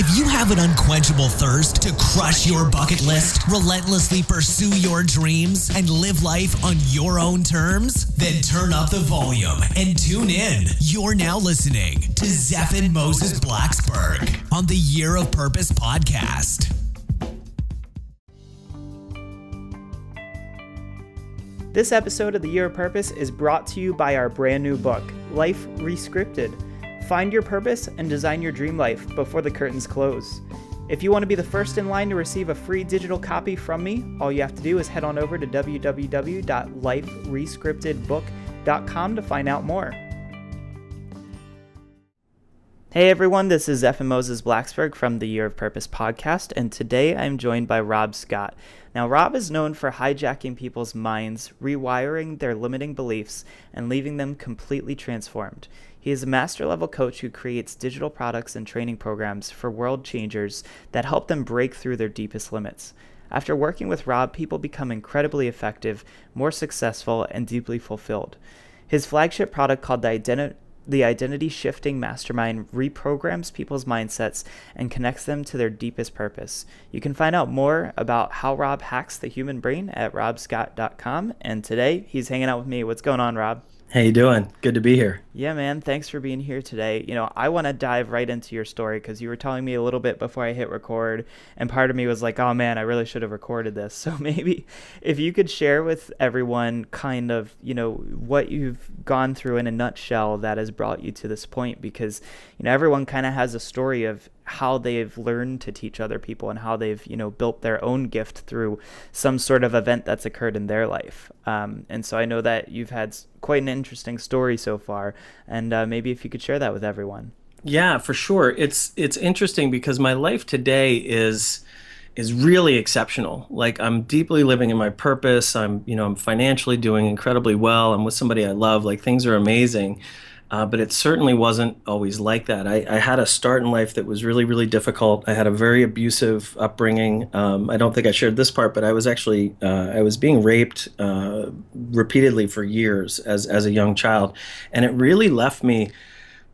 If you have an unquenchable thirst to crush your bucket list, relentlessly pursue your dreams, and live life on your own terms, then turn up the volume and tune in. You're now listening to Zeph and Moses Blacksburg on the Year of Purpose podcast. This episode of the Year of Purpose is brought to you by our brand new book, Life Rescripted. Find your purpose and design your dream life before the curtains close. If you want to be the first in line to receive a free digital copy from me, all you have to do is head on over to www.liferescriptedbook.com to find out more. Hey everyone, this is Zeph and Moses Blacksburg from the Year of Purpose podcast, and today I'm joined by Rob Scott. Now, Rob is known for hijacking people's minds, rewiring their limiting beliefs, and leaving them completely transformed. He is a master-level coach who creates digital products and training programs for world changers that help them break through their deepest limits. After working with Rob, people become incredibly effective, more successful, and deeply fulfilled. His flagship product, called the Identity Shifting Mastermind, reprograms people's mindsets and connects them to their deepest purpose. You can find out more about how Rob hacks the human brain at robscott.com. And today, he's hanging out with me. What's going on, Rob? How you doing? Good to be here. Yeah, man. Thanks for being here today. You know, I want to dive right into your story because you were telling me a little bit before I hit record, and part of me was like, oh man, I really should have recorded this. So maybe if you could share with everyone kind of, you know, what you've gone through in a nutshell that has brought you to this point, because, you know, everyone kind of has a story of how they've learned to teach other people and how they've, you know, built their own gift through some sort of event that's occurred in their life. And so I know that you've had quite an interesting story so far, and maybe if you could share that with everyone. Yeah, for sure. It's interesting because my life today is really exceptional. Like, I'm deeply living in my purpose. I'm financially doing incredibly well. I'm with somebody I love. Like, things are amazing. But it certainly wasn't always like that. I had a start in life that was really, really difficult. I had a very abusive upbringing. I don't think I shared this part, but I was actually I was being raped repeatedly for years as a young child, and it really left me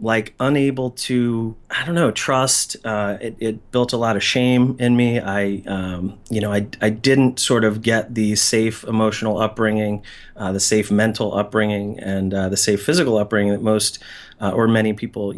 like unable to, I don't know, trust. It built a lot of shame in me. I didn't sort of get the safe emotional upbringing, the safe mental upbringing, and the safe physical upbringing that most or many people,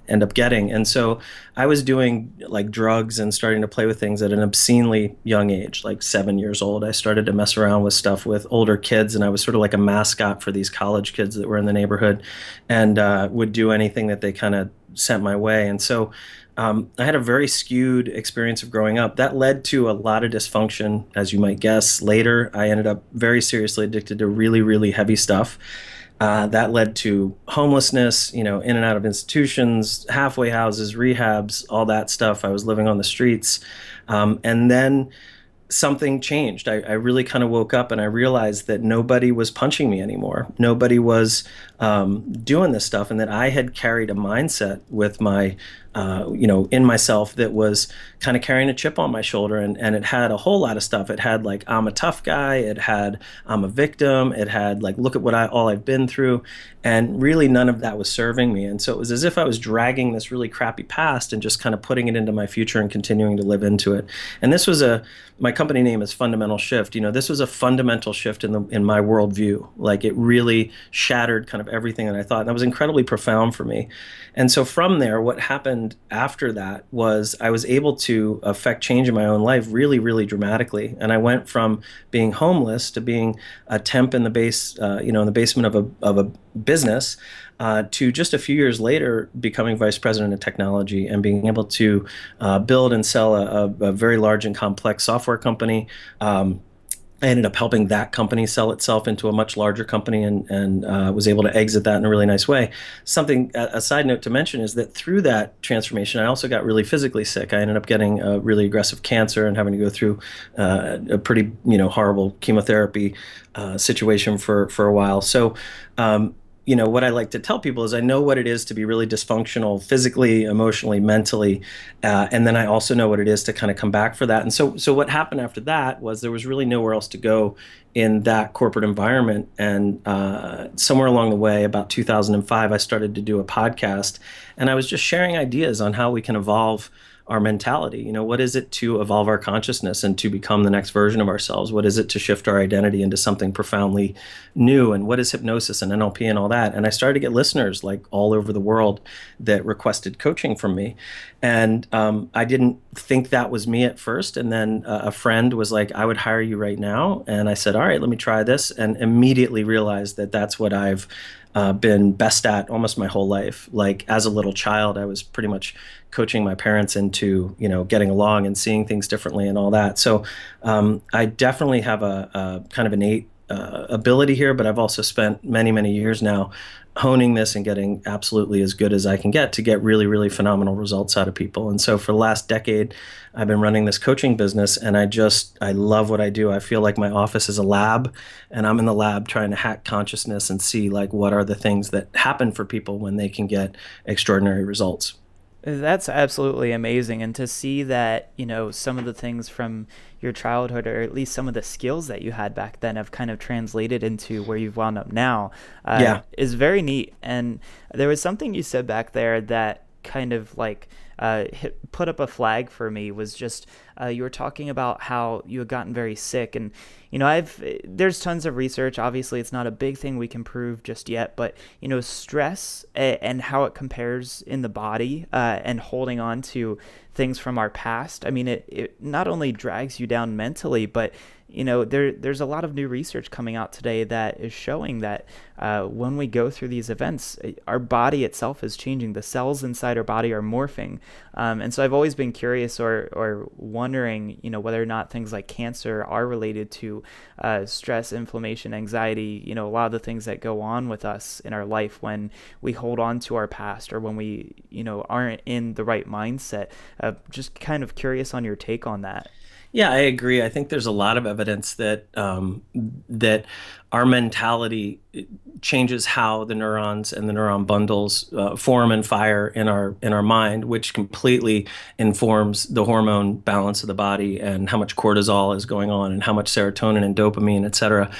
end up getting. And so I was doing like drugs and starting to play with things at an obscenely young age, like 7 years old. I started to mess around with stuff with older kids, and I was sort of like a mascot for these college kids that were in the neighborhood, and would do anything that they kind of sent my way. And so I had a very skewed experience of growing up. That led to a lot of dysfunction, as you might guess. Later, I ended up very seriously addicted to really, really heavy stuff. That led to homelessness, in and out of institutions, halfway houses, rehabs, all that stuff. I was living on the streets. And then something changed. I really kind of woke up and I realized that nobody was punching me anymore. Nobody was doing this stuff, and that I had carried a mindset with my, in myself that was kind of carrying a chip on my shoulder, and it had a whole lot of stuff. It had like, I'm a tough guy. It had, I'm a victim. It had like, look at all I've been through, and really none of that was serving me. And so it was as if I was dragging this really crappy past and just kind of putting it into my future and continuing to live into it. And this was my company name is Fundamental Shift. This was a fundamental shift in my worldview. Like, it really shattered kind of everything that I thought. And that was incredibly profound for me. And so from there, what happened after that was I was able to affect change in my own life really, really dramatically. And I went from being homeless to being a temp in the in the basement of a business, to just a few years later becoming vice president of technology and being able to build and sell a very large and complex software company. I ended up helping that company sell itself into a much larger company, and was able to exit that in a really nice way. A side note to mention is that through that transformation, I also got really physically sick. I ended up getting a really aggressive cancer and having to go through a pretty horrible chemotherapy situation for a while. So what I like to tell people is I know what it is to be really dysfunctional physically, emotionally, mentally, and then I also know what it is to kind of come back for that. And so what happened after that was there was really nowhere else to go in that corporate environment. And somewhere along the way, about 2005, I started to do a podcast. And I was just sharing ideas on how we can evolve our mentality. What is it to evolve our consciousness and to become the next version of ourselves? What is it to shift our identity into something profoundly new? And what is hypnosis and NLP and all that? And I started to get listeners like all over the world that requested coaching from me. And I didn't think that was me at first. And then a friend was like, I would hire you right now. And I said, all right, let me try this. And immediately realized that that's what I've been best at almost my whole life. Like as a little child, I was pretty much coaching my parents into, getting along and seeing things differently and all that. So I definitely have a kind of innate ability here, but I've also spent many, many years now honing this and getting absolutely as good as I can get to get really, really phenomenal results out of people. And so for the last decade, I've been running this coaching business, and I love what I do. I feel like my office is a lab, and I'm in the lab trying to hack consciousness and see like what are the things that happen for people when they can get extraordinary results. That's absolutely amazing. And to see that, some of the things from your childhood, or at least some of the skills that you had back then, have kind of translated into where you've wound up now, is very neat. And there was something you said back there that kind of like put up a flag for me, was just you were talking about how you had gotten very sick. And there's tons of research. Obviously it's not a big thing we can prove just yet, but stress and how it compares in the body, and holding on to things from our past. I mean, it not only drags you down mentally, but there's a lot of new research coming out today that is showing that when we go through these events, our body itself is changing. The cells inside our body are morphing. And so I've always been curious or wondering, whether or not things like cancer are related to stress, inflammation, anxiety, a lot of the things that go on with us in our life when we hold on to our past, or when we, aren't in the right mindset. Just kind of curious on your take on that. Yeah, I agree. I think there's a lot of evidence that that our mentality changes how the neurons and the neuron bundles form and fire in our mind, which completely informs the hormone balance of the body and how much cortisol is going on and how much serotonin and dopamine, et cetera.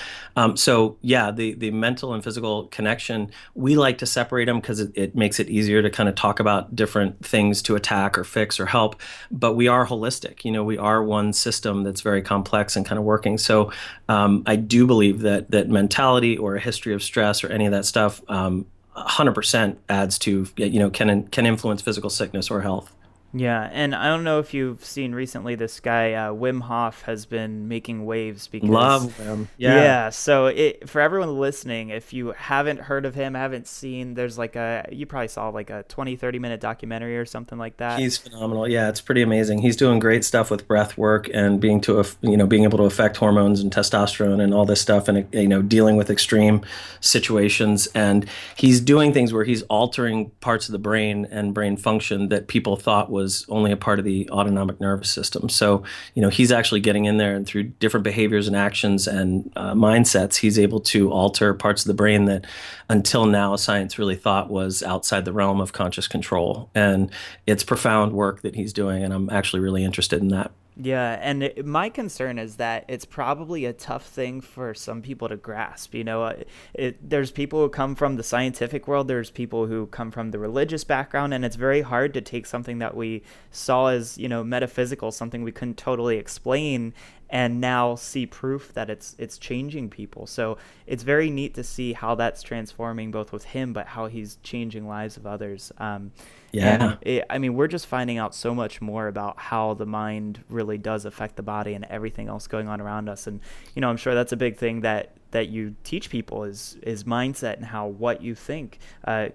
So yeah, the mental and physical connection, we like to separate them because it makes it easier to kind of talk about different things to attack or fix or help. But we are holistic. We are one system that's very complex and kind of working. So I do believe that mentality or a history of stress or any of that stuff 100% adds to, can influence physical sickness or health. Yeah, and I don't know if you've seen recently, this guy Wim Hof has been making waves because Love him. Yeah, so for everyone listening, if you haven't heard of him, haven't seen, there's you probably saw like a 20-30 minute documentary or something like that. He's phenomenal. Yeah, it's pretty amazing. He's doing great stuff with breath work and being able to affect hormones and testosterone and all this stuff, and dealing with extreme situations. And he's doing things where he's altering parts of the brain and brain function that people thought was only a part of the autonomic nervous system. So, he's actually getting in there, and through different behaviors and actions and mindsets, he's able to alter parts of the brain that until now science really thought was outside the realm of conscious control. And it's profound work that he's doing, and I'm actually really interested in that. Yeah, and my concern is that it's probably a tough thing for some people to grasp. There's people who come from the scientific world, there's people who come from the religious background, and it's very hard to take something that we saw as, metaphysical, something we couldn't totally explain, and now see proof that it's changing people. So it's very neat to see how that's transforming both with him, but how he's changing lives of others. Yeah. We're just finding out so much more about how the mind really does affect the body and everything else going on around us. And, I'm sure that's a big thing that you teach people is mindset, and how what you think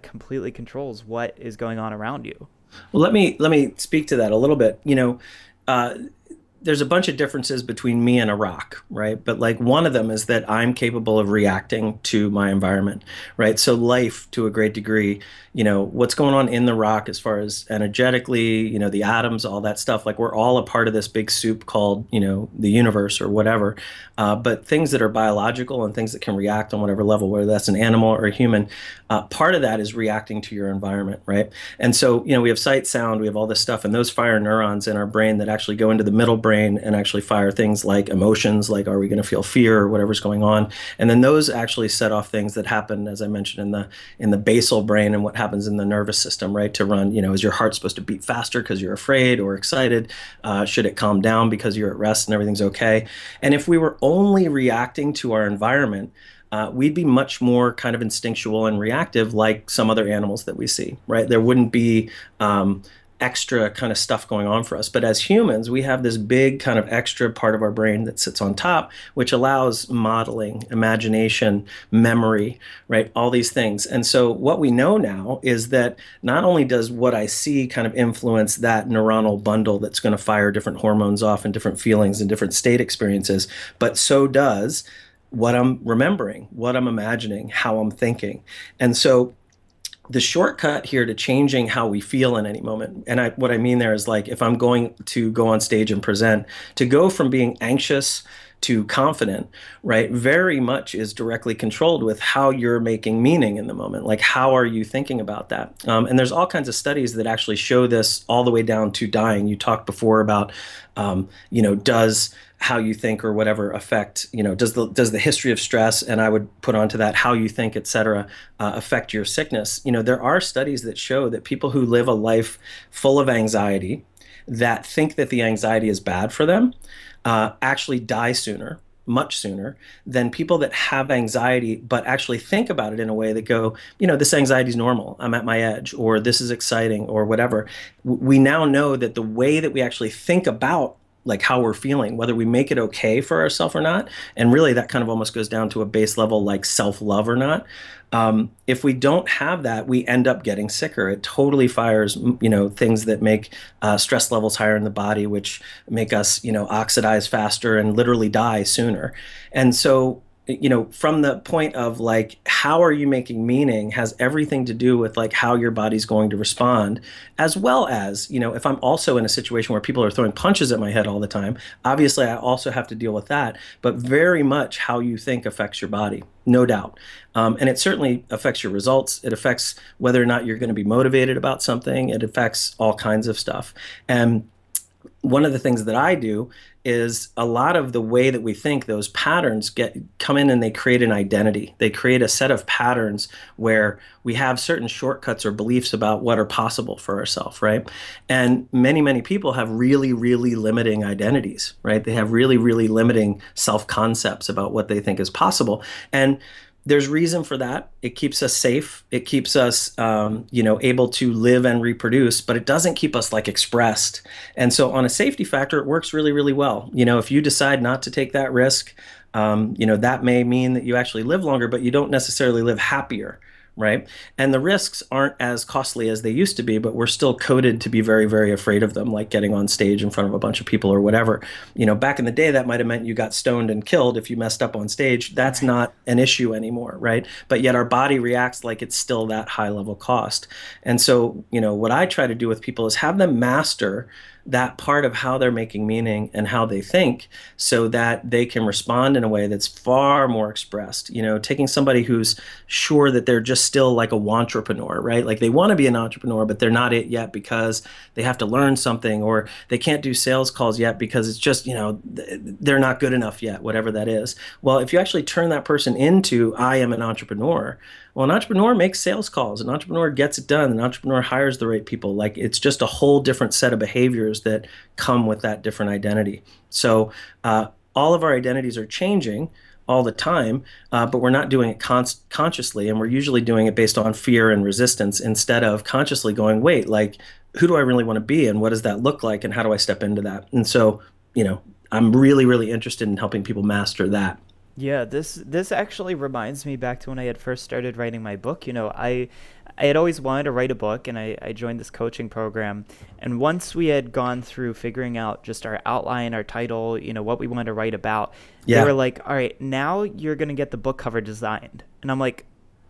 completely controls what is going on around you. Well, let me speak to that a little bit. There's a bunch of differences between me and a rock, right? But like one of them is that I'm capable of reacting to my environment, right? So life, to a great degree, what's going on in the rock as far as energetically, the atoms, all that stuff, like we're all a part of this big soup called, the universe or whatever. But things that are biological and things that can react on whatever level, whether that's an animal or a human, part of that is reacting to your environment, right? And so, we have sight, sound, we have all this stuff, and those fire neurons in our brain that actually go into the middle brain brain and actually fire things like emotions, like are we going to feel fear or whatever's going on. And then those actually set off things that happen, as I mentioned, in the basal brain and what happens in the nervous system, right? To run, is your heart supposed to beat faster because you're afraid or excited? Should it calm down because you're at rest and everything's okay? And if we were only reacting to our environment, we'd be much more kind of instinctual and reactive like some other animals that we see, right? There wouldn't be extra kind of stuff going on for us. But as humans, we have this big kind of extra part of our brain that sits on top, which allows modeling, imagination, memory, right? All these things. And so what we know now is that not only does what I see kind of influence that neuronal bundle that's going to fire different hormones off and different feelings and different state experiences, but so does what I'm remembering, what I'm imagining, how I'm thinking. And so the shortcut here to changing how we feel in any moment, and what I mean there is, like, if I'm going to go on stage and present, to go from being anxious to confident, right, very much is directly controlled with how you're making meaning in the moment. Like, how are you thinking about that? And there's all kinds of studies that actually show this all the way down to dying. You talked before about, does how you think or whatever affect, does the history of stress, and I would put onto that how you think, et cetera, affect your sickness. There are studies that show that people who live a life full of anxiety, that think that the anxiety is bad for them, actually die sooner, much sooner, than people that have anxiety but actually think about it in a way that go, this anxiety is normal, I'm at my edge, or this is exciting, or whatever. We now know that the way that we actually think about, like, how we're feeling, whether we make it okay for ourselves or not, and really that kind of almost goes down to a base level, like self-love or not. If we don't have that, we end up getting sicker. It totally fires, things that make stress levels higher in the body, which make us, oxidize faster and literally die sooner. And so, from the point of, like, how are you making meaning has everything to do with, like, how your body's going to respond, as well as, if I'm also in a situation where people are throwing punches at my head all the time, obviously I also have to deal with that, but very much how you think affects your body, no doubt. And it certainly affects your results. It affects whether or not you're going to be motivated about something. It affects all kinds of stuff. And one of the things that I do is, a lot of the way that we think, those patterns come in and they create an identity. They create a set of patterns where we have certain shortcuts or beliefs about what are possible for ourselves, right? And many, many people have really, really limiting identities, right? They have really, really limiting self-concepts about what they think is possible. And there's reason for that. It keeps us safe. It keeps us, able to live and reproduce, but it doesn't keep us, like, expressed. And so on a safety factor, it works really, really well. If you decide not to take that risk, that may mean that you actually live longer, but you don't necessarily live happier, right? And the risks aren't as costly as they used to be, but we're still coded to be very, very afraid of them, like getting on stage in front of a bunch of people or whatever. Back in the day, that might have meant you got stoned and killed if you messed up on stage. That's not an issue anymore, right? But yet our body reacts like it's still that high level cost. And so, what I try to do with people is have them master that part of how they're making meaning and how they think, so that they can respond in a way that's far more expressed. Taking somebody who's sure that they're just still like a wantrepreneur, right? Like, they want to be an entrepreneur, but they're not it yet because they have to learn something, or they can't do sales calls yet because it's just, they're not good enough yet, whatever that is. Well, if you actually turn that person into, I am an entrepreneur, well, an entrepreneur makes sales calls. An entrepreneur gets it done. An entrepreneur hires the right people. Like, it's just a whole different set of behaviors that come with that different identity. So all of our identities are changing all the time, but we're not doing it consciously, and we're usually doing it based on fear and resistance, instead of consciously going, wait, like, who do I really want to be, and what does that look like, and how do I step into that? And so, I'm really, really interested in helping people master that. Yeah, this actually reminds me back to when I had first started writing my book. I had always wanted to write a book, and I joined this coaching program. And once we had gone through figuring out just our outline, our title, what we wanted to write about, they were like, all right, now you're going to get the book cover designed. And I'm like,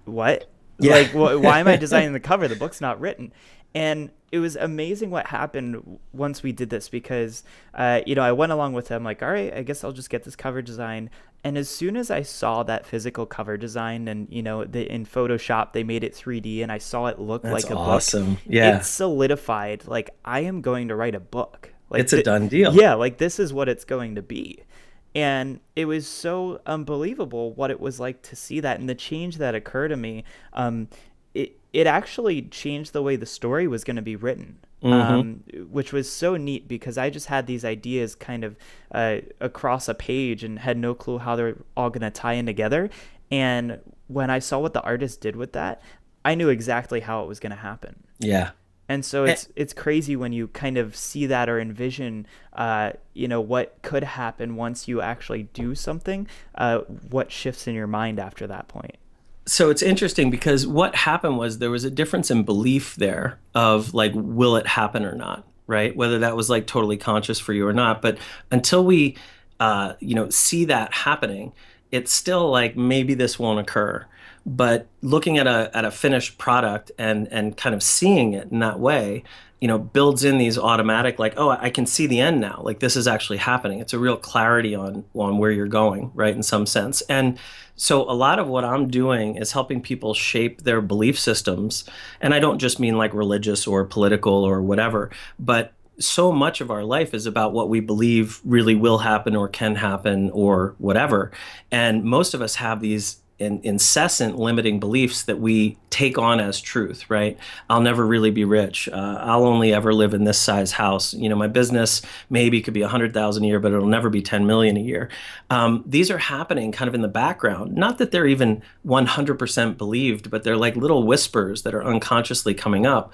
what? Yeah. Like, why am I designing the cover? The book's not written. And it was amazing what happened once we did this, because, I went along with them, like, all right, I guess I'll just get this cover design. And as soon as I saw that physical cover design, and, in Photoshop, they made it 3D, and I saw it look like a awesome. book, yeah, it solidified, like, I am going to write a book. Like It's a done deal. yeah, like this is what it's going to be. And it was so unbelievable what it was like to see that and the change that occurred to me. It actually changed the way the story was going to be written, which was so neat because I just had these ideas kind of across a page and had no clue how they're all going to tie in together. And when I saw what the artist did with that, I knew exactly how it was going to happen. Yeah. And so it's crazy when you kind of see that or envision, what could happen once you actually do something, what shifts in your mind after that point. So it's interesting because what happened was there was a difference in belief there of like, will it happen or not, right? Whether that was like totally conscious for you or not. But until we, see that happening, it's still like, maybe this won't occur. But looking at a finished product and kind of seeing it in that way, builds in these automatic like, oh, I can see the end now. Like this is actually happening. It's a real clarity on where you're going, right? In some sense. And so a lot of what I'm doing is helping people shape their belief systems. And I don't just mean like religious or political or whatever, but so much of our life is about what we believe really will happen or can happen or whatever. And most of us have these incessant limiting beliefs that we take on as truth, right? I'll never really be rich. I'll only ever live in this size house. My business maybe could be 100,000 a year, but it'll never be 10 million a year. These are happening kind of in the background. Not that they're even 100% believed, but they're like little whispers that are unconsciously coming up,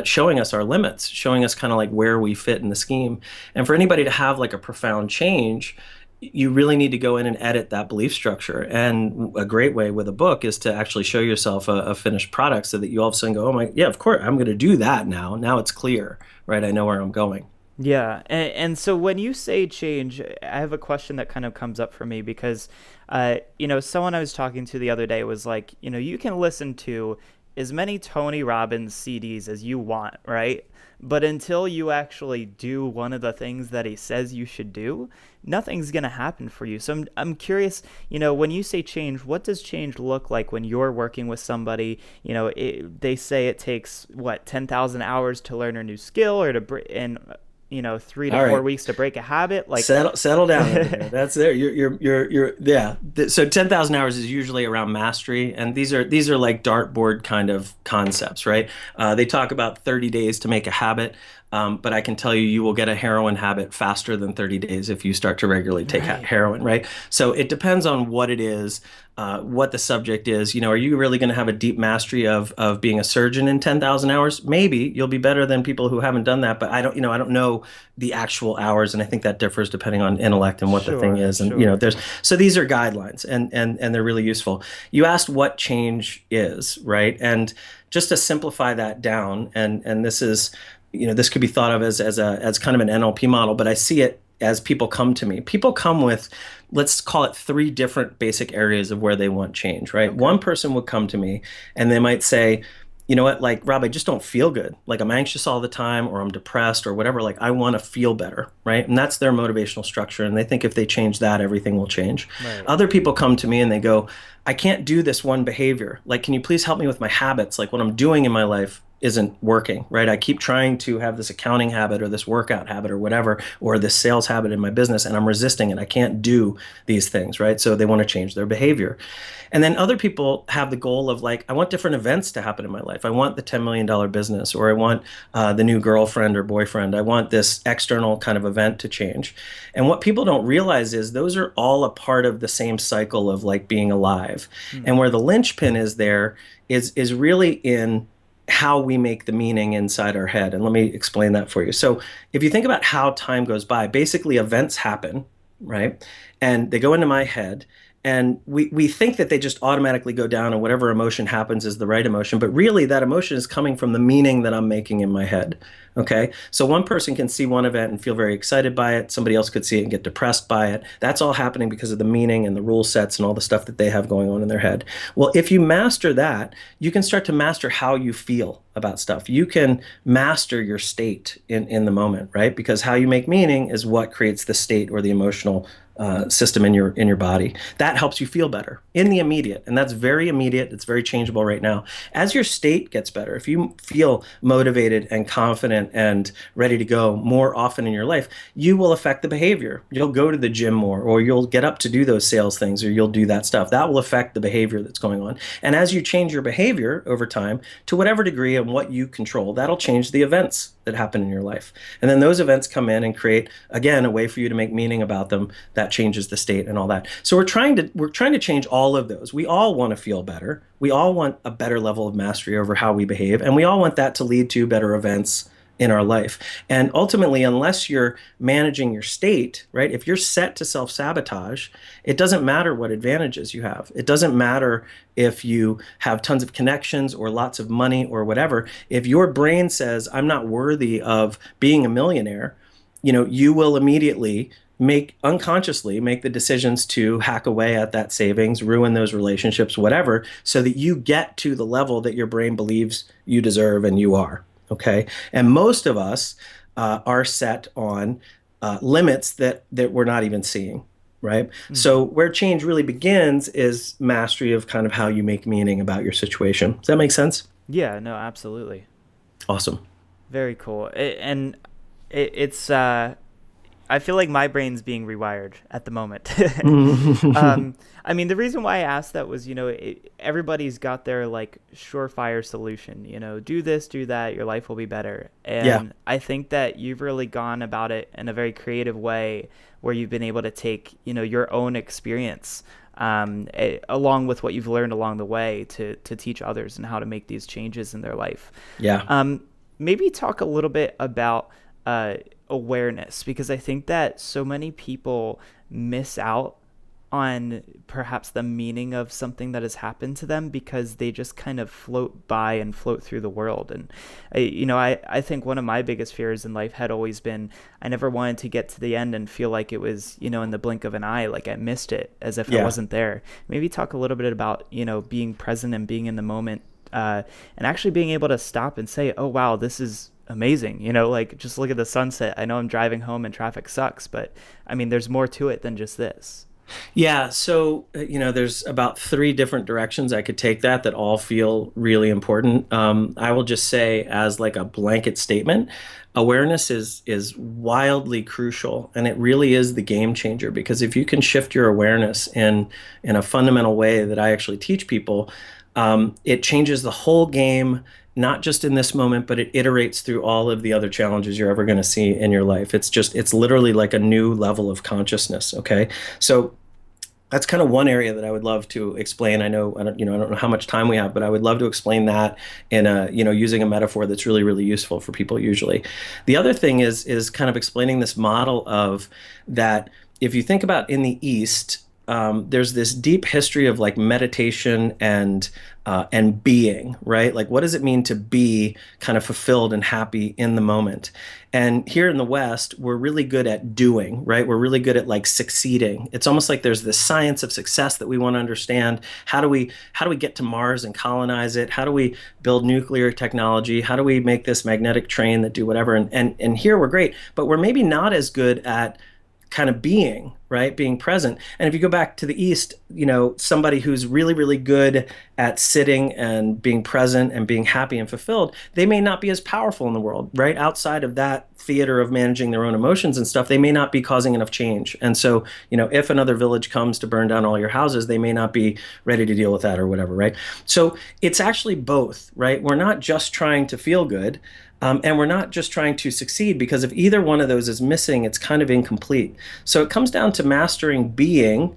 showing us our limits, showing us kind of like where we fit in the scheme. And for anybody to have like a profound change, you really need to go in and edit that belief structure. And a great way with a book is to actually show yourself a finished product so that you all of a sudden go, oh my, yeah, of course, I'm going to do that now. Now it's clear, right? I know where I'm going. Yeah. And so when you say change, I have a question that kind of comes up for me because, someone I was talking to the other day was like, you can listen to as many Tony Robbins CDs as you want, right? But until you actually do one of the things that he says you should do, nothing's going to happen for you. So I'm curious, when you say change, what does change look like when you're working with somebody? They say it takes, 10,000 hours to learn a new skill or and 3 to 4 weeks to break a habit. Like settle down. That's there. You're yeah. So 10,000 hours is usually around mastery, and these are like dartboard kind of concepts, right? They talk about 30 days to make a habit. But I can tell you will get a heroin habit faster than 30 days if you start to regularly take heroin, right? So it depends on what it is, what the subject is. Are you really going to have a deep mastery of being a surgeon in 10,000 hours? Maybe you'll be better than people who haven't done that, but I don't know the actual hours, and I think that differs depending on intellect and what the thing is. And so these are guidelines, and they're really useful. You asked what change is, right? And just to simplify that down, and this is, this could be thought of as kind of an NLP model, but I see it as people come to me. People come with, let's call it 3 different basic areas of where they want change, right? Okay. One person would come to me and they might say, you know what, like, Rob, I just don't feel good. Like I'm anxious all the time, or I'm depressed or whatever. Like I want to feel better, right? And that's their motivational structure. And they think if they change that, everything will change. Right. Other people come to me and they go, I can't do this one behavior. Like, can you please help me with my habits? Like what I'm doing in my life isn't working, right? I keep trying to have this accounting habit or this workout habit or whatever, or this sales habit in my business, and I'm resisting it. I can't do these things, right? So they want to change their behavior. And then other people have the goal of like, I want different events to happen in my life. I want the $10 million business, or I want the new girlfriend or boyfriend. I want this external kind of event to change. And what people don't realize is those are all a part of the same cycle of like being alive. Mm-hmm. And where the linchpin is there is really in how we make the meaning inside our head. And let me explain that for you. So if you think about how time goes by, basically events happen, right? And they go into my head, and we think that they just automatically go down, and whatever emotion happens is the right emotion. But really that emotion is coming from the meaning that I'm making in my head. Okay. So one person can see one event and feel very excited by it. Somebody else could see it and get depressed by it. That's all happening because of the meaning and the rule sets and all the stuff that they have going on in their head. Well, if you master that, you can start to master how you feel about stuff. You can master your state in the moment, right? Because how you make meaning is what creates the state or the emotional system in your body. That helps you feel better in the immediate, and that's very immediate. It's very changeable right now. As your state gets better, if you feel motivated and confident and ready to go more often in your life, you will affect the behavior. You'll go to the gym more, or you'll get up to do those sales things, or you'll do that stuff. That will affect the behavior that's going on. And as you change your behavior over time, to whatever degree and what you control, that'll change the events that happen in your life. And then those events come in and create, again, a way for you to make meaning about them that changes the state and all that. So we're trying to change all of those. We all want to feel better. We all want a better level of mastery over how we behave, and we all want that to lead to better events in our life. And ultimately, unless you're managing your state, right? If you're set to self-sabotage, it doesn't matter what advantages you have. It doesn't matter if you have tons of connections or lots of money or whatever. If your brain says, I'm not worthy of being a millionaire, you will immediately unconsciously make the decisions to hack away at that savings, ruin those relationships, whatever, so that you get to the level that your brain believes you deserve and you are. Okay. And most of us are set on limits that we're not even seeing. Right. Mm-hmm. So where change really begins is mastery of kind of how you make meaning about your situation. Does that make sense? Yeah, no, absolutely. Awesome. Very cool. It's I feel like my brain's being rewired at the moment. I mean, the reason why I asked that was, everybody's got their like surefire solution, do this, do that, your life will be better. And I think that you've really gone about it in a very creative way where you've been able to take, your own experience along with what you've learned along the way to teach others and how to make these changes in their life. Yeah. Maybe talk a little bit about awareness, because I think that so many people miss out on perhaps the meaning of something that has happened to them because they just kind of float by and float through the world. And I think one of my biggest fears in life had always been I never wanted to get to the end and feel like it was in the blink of an eye, like I missed it, as if I wasn't there. Maybe talk a little bit about being present and being in the moment, and actually being able to stop and say, oh wow, this is amazing, like just look at the sunset. I know I'm driving home and traffic sucks, but I mean there's more to it than just this. Yeah, so there's about 3 different directions I could take that all feel really important. I will just say, as like a blanket statement, awareness is wildly crucial, and it really is the game changer, because if you can shift your awareness in a fundamental way that I actually teach people, it changes the whole game, not just in this moment, but it iterates through all of the other challenges you're ever going to see in your life. It's literally like a new level of consciousness. Okay. So that's kind of one area that I would love to explain. I don't know how much time we have, but I would love to explain that in using a metaphor that's really, really useful for people usually. The other thing is kind of explaining this model of that. If you think about in the East, there's this deep history of like meditation and being, right? Like, what does it mean to be kind of fulfilled and happy in the moment? And here in the West, we're really good at doing, right? We're really good at like succeeding. It's almost like there's this science of success that we want to understand. How do we get to Mars and colonize it? How do we build nuclear technology? How do we make this magnetic train that do whatever? And here we're great, but we're maybe not as good at kind of being, right? Being present. And if you go back to the East, somebody who's really, really good at sitting and being present and being happy and fulfilled, they may not be as powerful in the world, right? Outside of that theater of managing their own emotions and stuff, they may not be causing enough change. And so, if another village comes to burn down all your houses, they may not be ready to deal with that or whatever, right? So it's actually both, right? We're not just trying to feel good. And we're not just trying to succeed, because if either one of those is missing, it's kind of incomplete. So it comes down to mastering being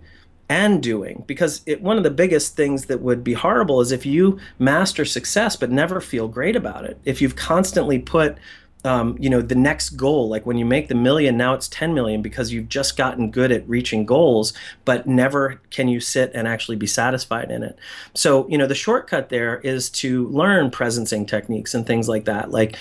and doing, because one of the biggest things that would be horrible is if you master success but never feel great about it. If you've constantly put the next goal. Like when you make the million, now it's 10 million because you've just gotten good at reaching goals, but never can you sit and actually be satisfied in it. So, the shortcut there is to learn presencing techniques and things like that. Like,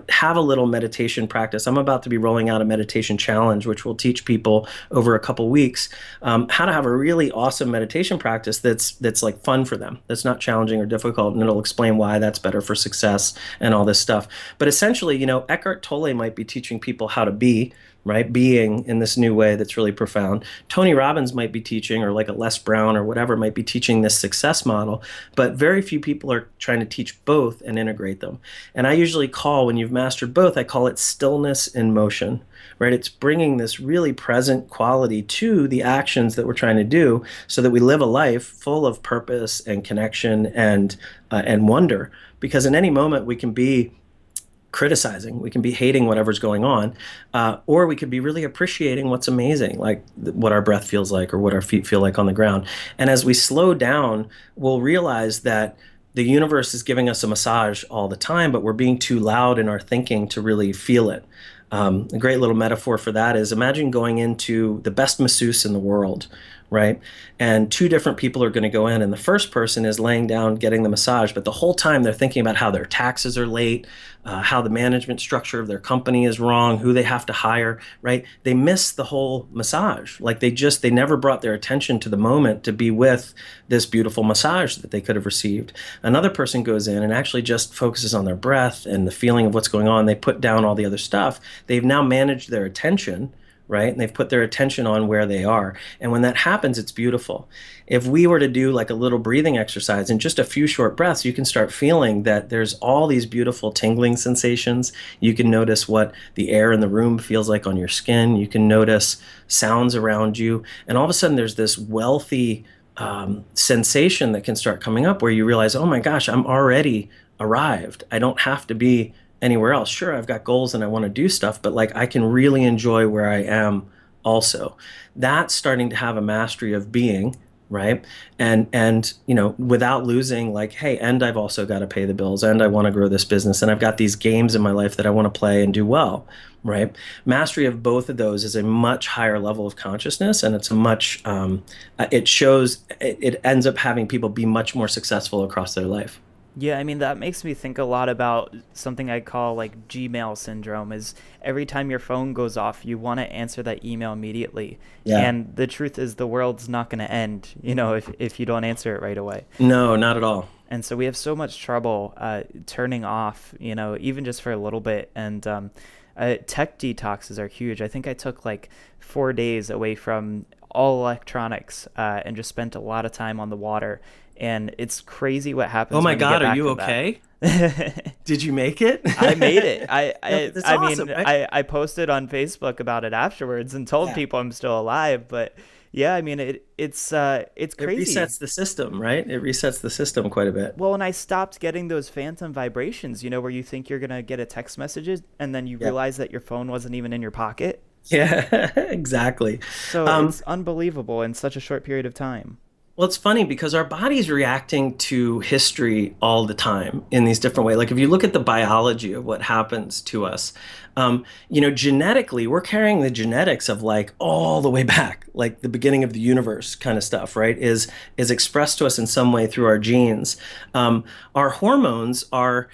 have a little meditation practice. I'm about to be rolling out a meditation challenge, which will teach people over a couple weeks how to have a really awesome meditation practice that's like fun for them, that's not challenging or difficult, and it'll explain why that's better for success and all this stuff. But essentially, Eckhart Tolle might be teaching people how to be, right? Being in this new way that's really profound. Tony Robbins might be teaching, or like a Les Brown or whatever, might be teaching this success model, but very few people are trying to teach both and integrate them. And I usually call, when you've mastered both, I call it stillness in motion, right? It's bringing this really present quality to the actions that we're trying to do so that we live a life full of purpose and connection and wonder. Because in any moment we can be criticizing, we can be hating whatever's going on, or we could be really appreciating what's amazing, like what our breath feels like or what our feet feel like on the ground. And as we slow down, we'll realize that the universe is giving us a massage all the time, but we're being too loud in our thinking to really feel it. A great little metaphor for that is, imagine going into the best masseuse in the world, right? And two different people are going to go in, and the first person is laying down getting the massage, but the whole time they're thinking about how their taxes are late, how the management structure of their company is wrong, who they have to hire, right? They miss the whole massage. Like they never brought their attention to the moment to be with this beautiful massage that they could have received. Another person goes in and actually just focuses on their breath and the feeling of what's going on. They put down all the other stuff. They've now managed their attention, right? And they've put their attention on where they are. And when that happens, it's beautiful. If we were to do like a little breathing exercise in just a few short breaths, you can start feeling that there's all these beautiful tingling sensations. You can notice what the air in the room feels like on your skin. You can notice sounds around you. And all of a sudden there's this wealthy sensation that can start coming up where you realize, oh my gosh, I'm already arrived. I don't have to be anywhere else. Sure, I've got goals and I want to do stuff, but like I can really enjoy where I am also. That's starting to have a mastery of being, right? And without losing like, hey, and I've also got to pay the bills, and I want to grow this business, and I've got these games in my life that I want to play and do well, right? Mastery of both of those is a much higher level of consciousness, and it's a much, it ends up having people be much more successful across their life. Yeah, I mean, that makes me think a lot about something I call like Gmail syndrome. Is every time your phone goes off, you want to answer that email immediately. Yeah. And the truth is the world's not going to end, if you don't answer it right away. No, not at all. And so we have so much trouble turning off, even just for a little bit. And tech detoxes are huge. I think I took like 4 days away from all electronics and just spent a lot of time on the water. And it's crazy what happens. Oh my when God, you get back are you okay? Did you make it? I made it. I awesome, mean, right? I posted on Facebook about it afterwards and told people I'm still alive. But yeah, I mean, it's crazy. It resets the system, right? It resets the system quite a bit. Well, and I stopped getting those phantom vibrations, where you think you're going to get a text message and then you realize that your phone wasn't even in your pocket. Yeah, exactly. So it's unbelievable in such a short period of time. Well, it's funny because our body's reacting to history all the time in these different ways. Like if you look at the biology of what happens to us, genetically, we're carrying the genetics of like all the way back, like the beginning of the universe kind of stuff, right? Is expressed to us in some way through our genes. Our hormones are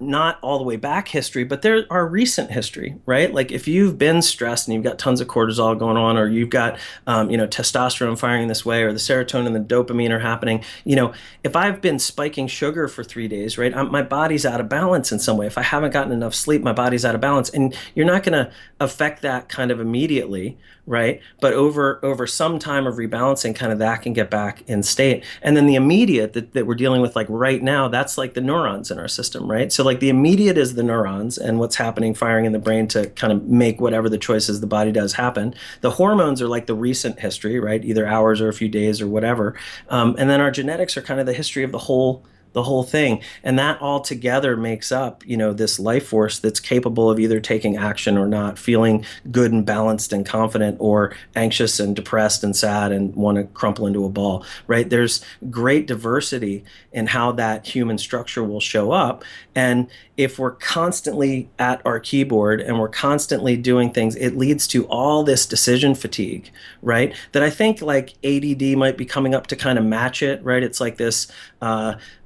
not all the way back history, but they're our recent history, right? Like if you've been stressed and you've got tons of cortisol going on, or you've got, testosterone firing this way, or the serotonin and the dopamine are happening, if I've been spiking sugar for 3 days, right, my body's out of balance in some way. If I haven't gotten enough sleep, my body's out of balance. And you're not going to affect that kind of immediately, right? But over some time of rebalancing, kind of that can get back in state. And then the immediate that we're dealing with like right now, that's like the neurons in our system, right? So like the immediate is the neurons and what's happening, firing in the brain to kind of make whatever the choices the body does happen. The hormones are like the recent history, right? Either hours or a few days or whatever. And then our genetics are kind of the history of the whole the whole thing. And that all together makes up, this life force that's capable of either taking action or not, feeling good and balanced and confident, or anxious and depressed and sad and want to crumple into a ball, right? There's great diversity in how that human structure will show up. And if we're constantly at our keyboard and we're constantly doing things, it leads to all this decision fatigue, right? That I think like ADD might be coming up to kind of match it, right? It's like this,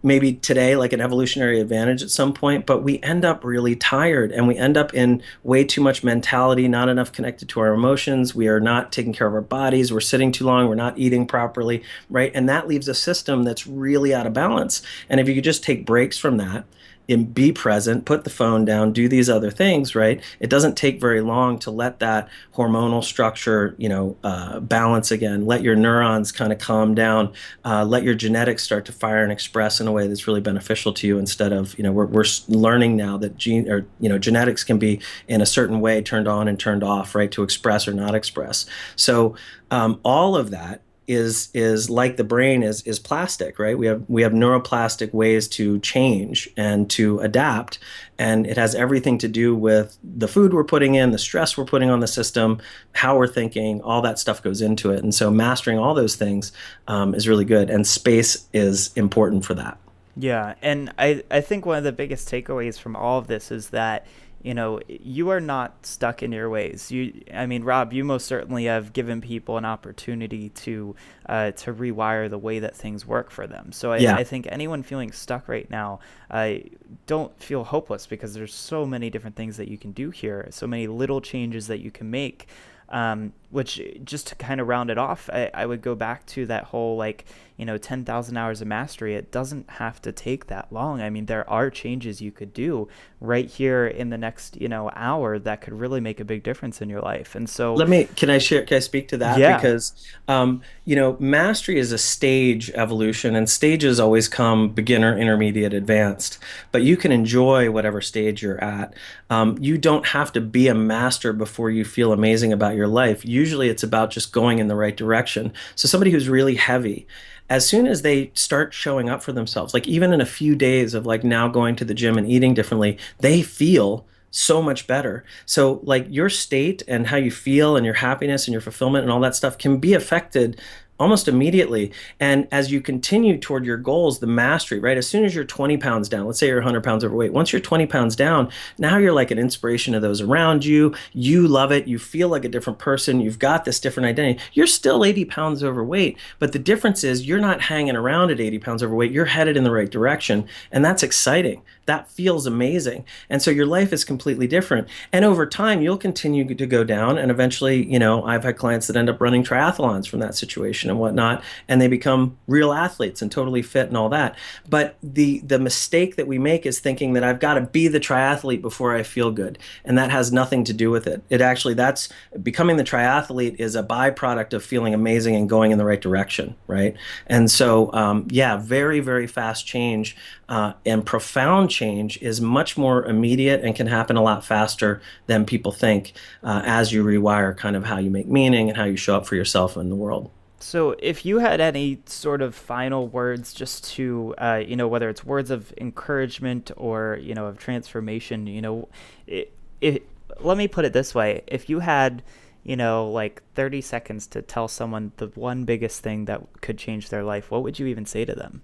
maybe today, like an evolutionary advantage at some point, but we end up really tired and we end up in way too much mentality, not enough connected to our emotions. We are not taking care of our bodies. We're sitting too long. We're not eating properly, right? And that leaves a system that's really out of balance. And if you could just take breaks from that, and be present, put the phone down, do these other things, right? It doesn't take very long to let that hormonal structure, balance again. Let your neurons kind of calm down. Let your genetics start to fire and express in a way that's really beneficial to you. Instead of, we're learning now that genetics can be in a certain way turned on and turned off, right? To express or not express. So all of that is like the brain is plastic, right? We have neuroplastic ways to change and to adapt, and it has everything to do with the food we're putting in, the stress we're putting on the system, how we're thinking, all that stuff goes into it. And so mastering all those things is really good, and space is important for that. Yeah, and I think one of the biggest takeaways from all of this is that you are not stuck in your ways. Rob, you most certainly have given people an opportunity to rewire the way that things work for them. So I think anyone feeling stuck right now, don't feel hopeless, because there's so many different things that you can do here, so many little changes that you can make. Which, just to kind of round it off, I would go back to that whole 10,000 hours of mastery. It doesn't have to take that long. I mean, there are changes you could do right here in the next hour that could really make a big difference in your life. And so can I speak to that? Yeah. Because mastery is a stage evolution, and stages always come beginner, intermediate, advanced, but you can enjoy whatever stage you're at. You don't have to be a master before you feel amazing about your life. Usually it's about just going in the right direction. So somebody who's really heavy, as soon as they start showing up for themselves, like even in a few days of now going to the gym and eating differently, they feel so much better. So your state and how you feel and your happiness and your fulfillment and all that stuff can be affected almost immediately. And as you continue toward your goals, the mastery, right? As soon as you're 20 pounds down, let's say you're 100 pounds overweight, once you're 20 pounds down, now you're like an inspiration to those around you. You love it. You feel like a different person. You've got this different identity. You're still 80 pounds overweight, but the difference is you're not hanging around at 80 pounds overweight. You're headed in the right direction. And that's exciting. That feels amazing. And so your life is completely different. And over time, you'll continue to go down. And eventually, I've had clients that end up running triathlons from that situation and whatnot, and they become real athletes and totally fit and all that. But the mistake that we make is thinking that I've got to be the triathlete before I feel good. And that has nothing to do with it. That's becoming the triathlete is a byproduct of feeling amazing and going in the right direction, right? And so, very, very fast change and profound change is much more immediate and can happen a lot faster than people think as you rewire kind of how you make meaning and how you show up for yourself in the world. So if you had any sort of final words just to, whether it's words of encouragement or, of transformation, let me put it this way. If you had, 30 seconds to tell someone the one biggest thing that could change their life, what would you even say to them?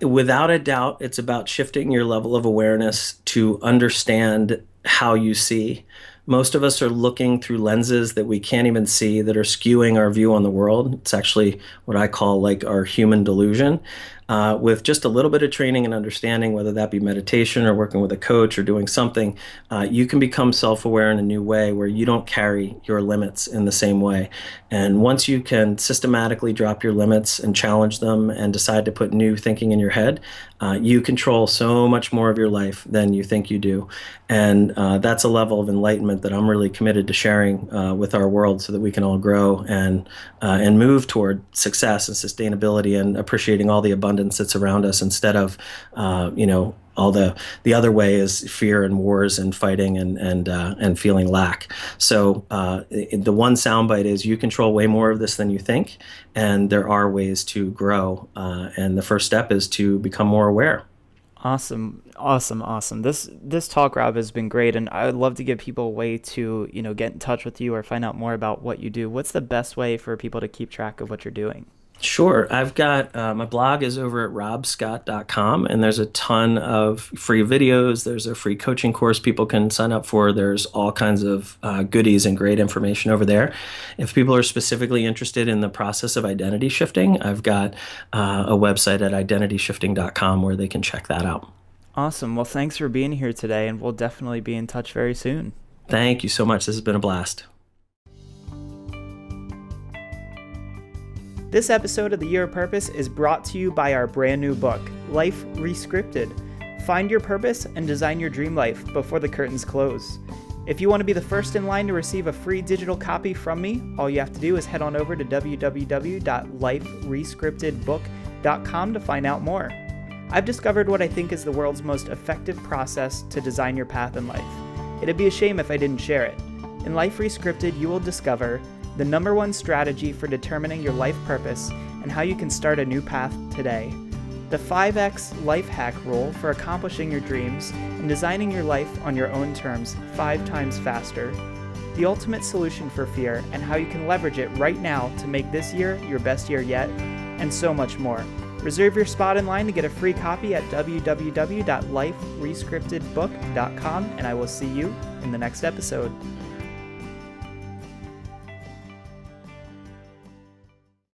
Without a doubt, it's about shifting your level of awareness to understand how you see. Most of us are looking through lenses that we can't even see, that are skewing our view on the world. It's actually what I call our human delusion. With just a little bit of training and understanding, whether that be meditation or working with a coach or doing something, you can become self-aware in a new way where you don't carry your limits in the same way. And once you can systematically drop your limits and challenge them and decide to put new thinking in your head, you control so much more of your life than you think you do. And that's a level of enlightenment that I'm really committed to sharing with our world, so that we can all grow and move toward success and sustainability and appreciating all the abundance that's around us, instead of all the other way is fear and wars and fighting and feeling lack. So the one soundbite is you control way more of this than you think, and there are ways to grow. And the first step is to become more aware. Awesome. This talk, Rob, has been great, and I would love to give people a way to, get in touch with you or find out more about what you do. What's the best way for people to keep track of what you're doing? Sure. I've got my blog is over at robscott.com, and there's a ton of free videos. There's a free coaching course people can sign up for. There's all kinds of goodies and great information over there. If people are specifically interested in the process of identity shifting, I've got a website at identityshifting.com where they can check that out. Awesome. Well, thanks for being here today, and we'll definitely be in touch very soon. Thank you so much. This has been a blast. This episode of The Year of Purpose is brought to you by our brand new book, Life Rescripted. Find your purpose and design your dream life before the curtains close. If you want to be the first in line to receive a free digital copy from me, all you have to do is head on over to www.liferescriptedbook.com to find out more. I've discovered what I think is the world's most effective process to design your path in life. It'd be a shame if I didn't share it. In Life Rescripted, you will discover the number one strategy for determining your life purpose and how you can start a new path today, the 5X life hack rule for accomplishing your dreams and designing your life on your own terms 5 times faster, the ultimate solution for fear and how you can leverage it right now to make this year your best year yet, and so much more. Reserve your spot in line to get a free copy at www.liferescriptedbook.com, and I will see you in the next episode.